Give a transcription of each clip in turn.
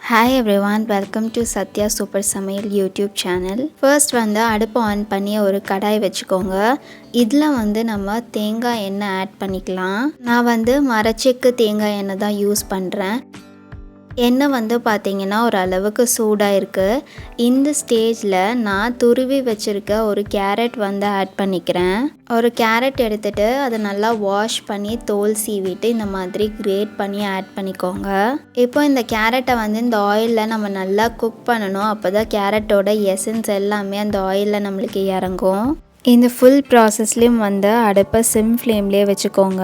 Hi everyone, welcome to Satya Super Samail YouTube channel. First வந்து அடுப்பு on பண்ணி ஒரு கடாய் வச்சுக்கோங்க. இதில் வந்து நம்ம தேங்காய் எண்ணெய் ஆட் பண்ணிக்கலாம். நான் வந்து மரச்செக்கு தேங்காய் எண்ணெய் தான் யூஸ் பண்ணுறேன். எண்ணெய் வந்து பார்த்திங்கன்னா ஒரு அளவுக்கு சூடாக இருக்குது. இந்த ஸ்டேஜில் நான் துருவி வச்சுருக்க ஒரு கேரட் வந்து ஆட் பண்ணிக்கிறேன். ஒரு கேரட் எடுத்துகிட்டு அதை நல்லா வாஷ் பண்ணி தோல் சீவிட்டு இந்த மாதிரி கிரேட் பண்ணி ஆட் பண்ணிக்கோங்க. இப்போ இந்த கேரட்டை வந்து இந்த ஆயிலில் நம்ம நல்லா குக் பண்ணணும். அப்போ தான் கேரட்டோட எசன்ஸ் எல்லாமே அந்த ஆயிலில் நம்மளுக்கு இறங்கும். இந்த ஃபுல் ப்ராசஸ்லேயும் வந்து அடுப்பை சிம் ஃப்ளேம்லேயே வச்சுக்கோங்க.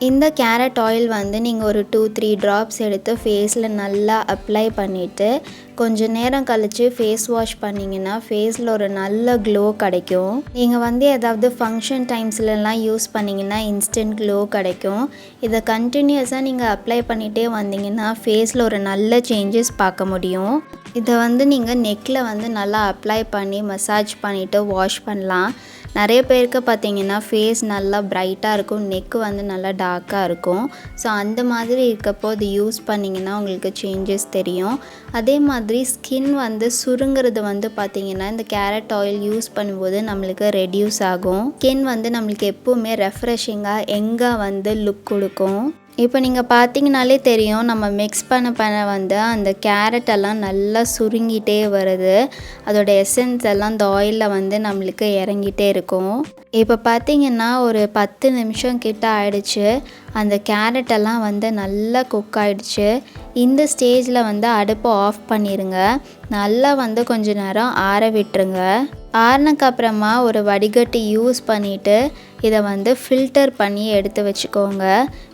இந்த கேரட் ஆயில் வந்து நீங்கள் ஒரு 2-3 ட்ராப்ஸ் எடுத்து ஃபேஸில் நல்லா அப்ளை பண்ணிவிட்டு கொஞ்சம் நேரம் கழித்து ஃபேஸ் வாஷ் பண்ணிங்கன்னா ஃபேஸில் ஒரு நல்ல க்ளோ கிடைக்கும். நீங்கள் வந்து ஏதாவது ஃபங்க்ஷன் டைம்ஸ்லலாம் யூஸ் பண்ணிங்கன்னா இன்ஸ்டன்ட் க்ளோ கிடைக்கும். இதை கண்டினியூஸாக நீங்கள் அப்ளை பண்ணிகிட்டே வந்தீங்கன்னா ஃபேஸில் ஒரு நல்ல சேஞ்சஸ் பார்க்க முடியும். இதை வந்து நீங்கள் நெக்கில் வந்து நல்லா அப்ளை பண்ணி மசாஜ் பண்ணிவிட்டு வாஷ் பண்ணலாம். நிறைய பேருக்கு பார்த்திங்கன்னா ஃபேஸ் நல்லா பிரைட்டாக இருக்கும், நெக்கு வந்து நல்லா டார்க்காக இருக்கும். ஸோ அந்த மாதிரி இருக்கப்போ இது யூஸ் பண்ணிங்கன்னா உங்களுக்கு சேஞ்சஸ் தெரியும். அதே மாதிரி ஸ்கின் வந்து சுருங்கிறது வந்து பார்த்திங்கன்னா இந்த கேரட் ஆயில் யூஸ் பண்ணும்போது நம்மளுக்கு ரெடியூஸ் ஆகும். ஸ்கின் வந்து நம்மளுக்கு எப்போவுமே ரெஃப்ரெஷிங்காக எங்கே வந்து லுக் கொடுக்கும். இப்போ நீங்கள் பார்த்தீங்கனாலே தெரியும், நம்ம மிக்ஸ் பண்ண வந்து அந்த கேரட் எல்லாம் நல்லா சுருங்கிட்டே வருது. அதோட எசன்ஸ் எல்லாம் இந்த ஆயிலில் வந்து நம்மளுக்கு இறங்கிட்டே இருக்கும். இப்போ பார்த்தீங்கன்னா ஒரு 10 நிமிஷம் கிட்ட ஆயிடுச்சு. அந்த கேரட் எல்லாம் வந்து நல்லா குக் ஆகிடுச்சு. இந்த ஸ்டேஜில் வந்து அடுப்பை ஆஃப் பண்ணிடுங்க. நல்லா வந்து கொஞ்ச நேரம் ஆற விட்டுருங்க. ஆறினக்கப்புறமா ஒரு வடிகட்டி யூஸ் பண்ணிவிட்டு இதை வந்து ஃபில்டர் பண்ணி எடுத்து வச்சுக்கோங்க.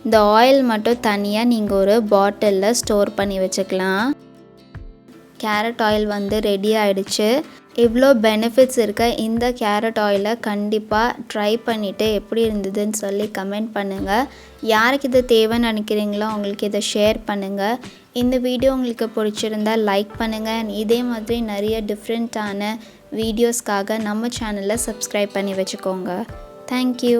இந்த ஆயில் மட்டும் தனியாக நீங்கள் ஒரு பாட்டிலில் ஸ்டோர் பண்ணி வச்சுக்கலாம். கேரட் ஆயில் வந்து ரெடி ஆகிடுச்சு. இவ்வளோ பெனிஃபிட்ஸ் இருக்க இந்த கேரட் ஆயிலை கண்டிப்பாக ட்ரை பண்ணிவிட்டு எப்படி இருந்ததுன்னு சொல்லி கமெண்ட் பண்ணுங்கள். யாருக்கு இது தேவைன்னு நினைக்கிறீங்களோ அவங்களுக்கு இதை ஷேர் பண்ணுங்கள். இந்த வீடியோ உங்களுக்கு பிடிச்சிருந்தால் லைக் பண்ணுங்கள். இதே மாதிரி நிறைய டிஃப்ரெண்ட்டான வீடியோஸ்க்காக நம்ம சேனலை சப்ஸ்கிரைப் பண்ணி வச்சுக்கோங்க. தேங்க்யூ.